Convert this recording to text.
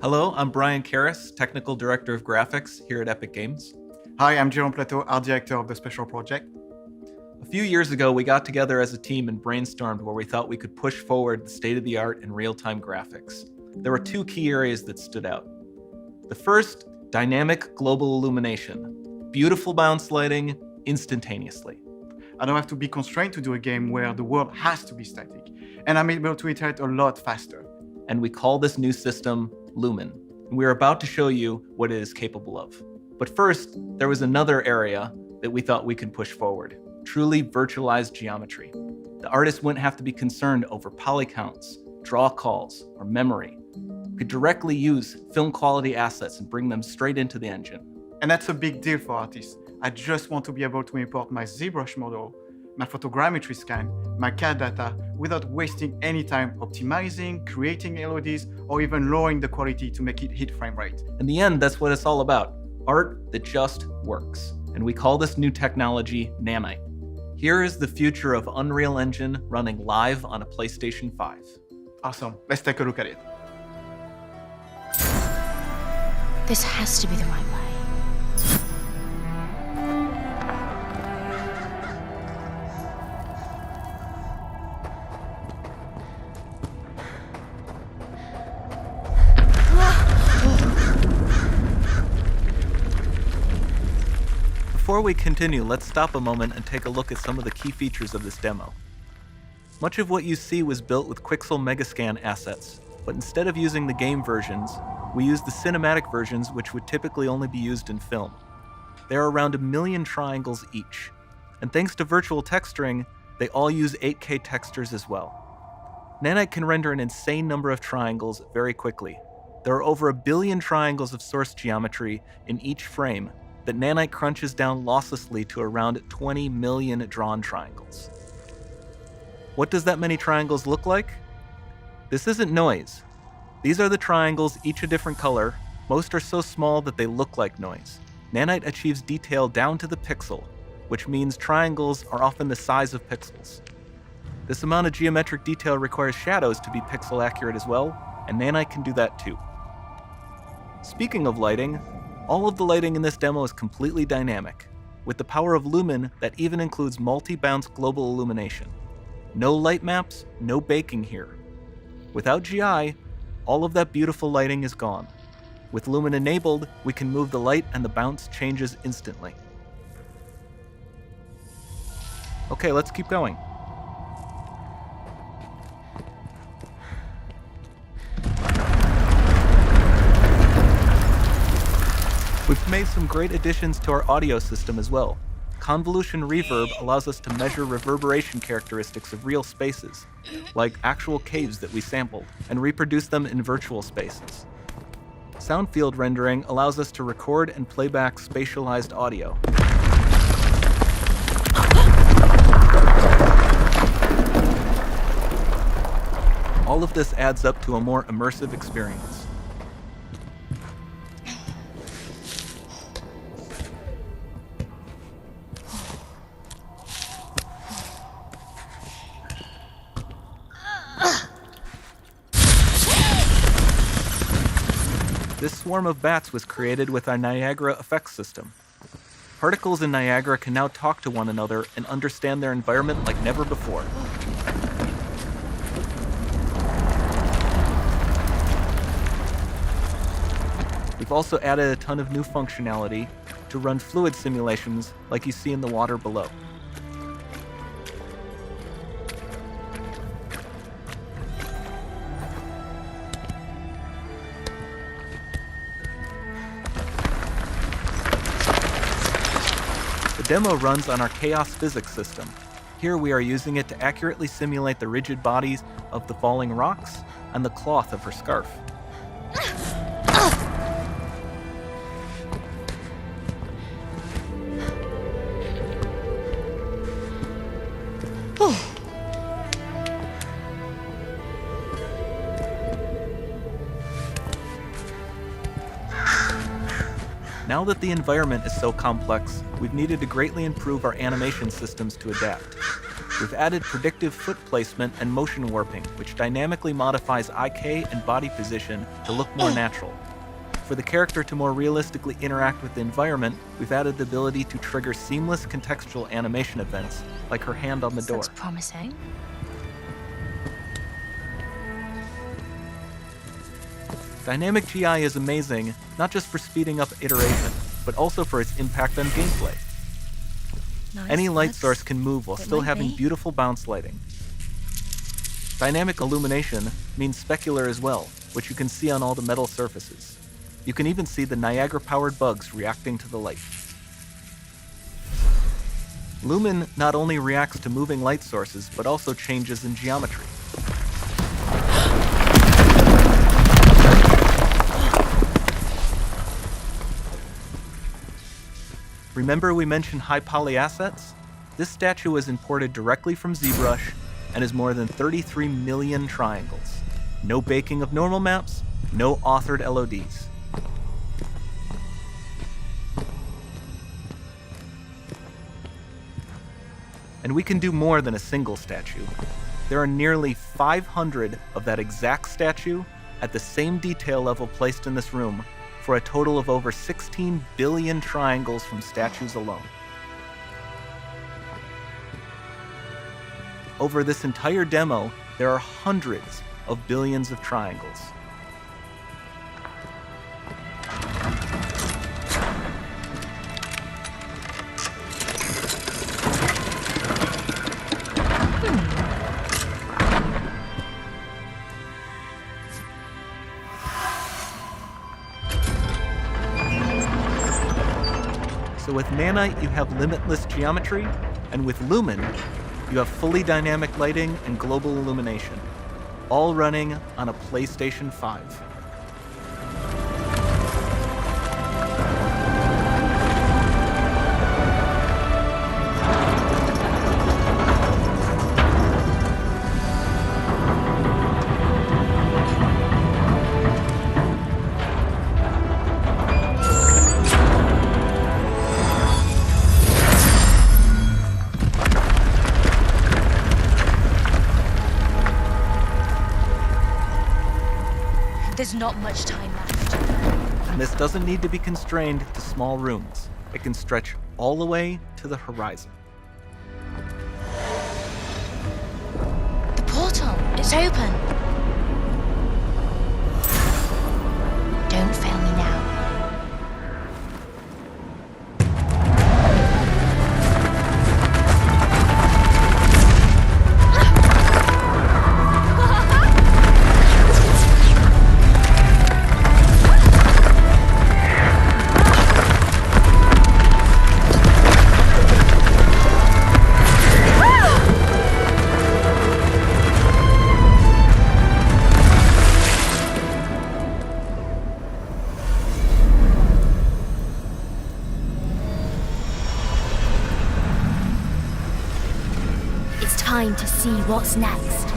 Hello, I'm Brian Karras, Technical Director of Graphics here at Epic Games. Hi, I'm Jerome Plateau, Art Director of the Special Project. A few years ago, we got together as a team and brainstormed where we thought we could push forward the state-of-the-art in real-time graphics. There were two key areas that stood out. The first, dynamic global illumination. Beautiful bounce lighting, instantaneously. I don't have to be constrained to do a game where the world has to be static, and I'm able to iterate a lot faster. And we call this new system Lumen. And we're about to show you what it is capable of. But first, there was another area that we thought we could push forward. Truly virtualized geometry. The artist wouldn't have to be concerned over poly counts, draw calls, or memory. We could directly use film quality assets and bring them straight into the engine. And that's a big deal for artists. I just want to be able to import my ZBrush model, my photogrammetry scan, my CAD data without wasting any time optimizing, creating LODs, or even lowering the quality to make it hit frame rate. In the end, that's what it's all about. Art that just works. And we call this new technology Nanite. Here is the future of Unreal Engine running live on a PlayStation 5. Awesome, let's take a look at it. This has to be the right way. Before we continue, let's stop a moment and take a look at some of the key features of this demo. Much of what you see was built with Quixel Megascan assets, but instead of using the game versions, we used the cinematic versions, which would typically only be used in film. There are around 1 million triangles each, and thanks to virtual texturing, they all use 8K textures as well. Nanite can render an insane number of triangles very quickly. There are over 1 billion triangles of source geometry in each frame that Nanite crunches down losslessly to around 20 million drawn triangles. What does that many triangles look like? This isn't noise. These are the triangles, each a different color. Most are so small that they look like noise. Nanite achieves detail down to the pixel, which means triangles are often the size of pixels. This amount of geometric detail requires shadows to be pixel accurate as well, and Nanite can do that too. Speaking of lighting, all of the lighting in this demo is completely dynamic, with the power of Lumen that even includes multi-bounce global illumination. No light maps, no baking here. Without GI, all of that beautiful lighting is gone. With Lumen enabled, we can move the light and the bounce changes instantly. Okay, let's keep going. We've made some great additions to our audio system as well. Convolution reverb allows us to measure reverberation characteristics of real spaces, like actual caves that we sampled, and reproduce them in virtual spaces. Sound field rendering allows us to record and playback spatialized audio. All of this adds up to a more immersive experience. This swarm of bats was created with our Niagara effects system. Particles in Niagara can now talk to one another and understand their environment like never before. We've also added a ton of new functionality to run fluid simulations like you see in the water below. The demo runs on our chaos physics system. Here we are using it to accurately simulate the rigid bodies of the falling rocks and the cloth of her scarf. Now that the environment is so complex, we've needed to greatly improve our animation systems to adapt. We've added predictive foot placement and motion warping, which dynamically modifies IK and body position to look more natural. For the character to more realistically interact with the environment, we've added the ability to trigger seamless contextual animation events, like her hand on the door. That's promising. Dynamic GI is amazing, not just for speeding up iteration, but also for its impact on gameplay. Nice. Any light source can move while It still might having be. beautiful bounce lighting. Dynamic illumination means specular as well, which you can see on all the metal surfaces. You can even see the Niagara-powered bugs reacting to the light. Lumen not only reacts to moving light sources, but also changes in geometry. Remember we mentioned high poly assets? This statue was imported directly from ZBrush and is more than 33 million triangles. No baking of normal maps, no authored LODs. And we can do more than a single statue. There are nearly 500 of that exact statue at the same detail level placed in this room, for a total of over 16 billion triangles from statues alone. Over this entire demo, there are hundreds of billions of triangles. So with Nanite, you have limitless geometry, and with Lumen, you have fully dynamic lighting and global illumination, all running on a PlayStation 5. There's not much time left. And this doesn't need to be constrained to small rooms. It can stretch all the way to the horizon. The portal, it's open. Don't fail me now. It's time to see what's next.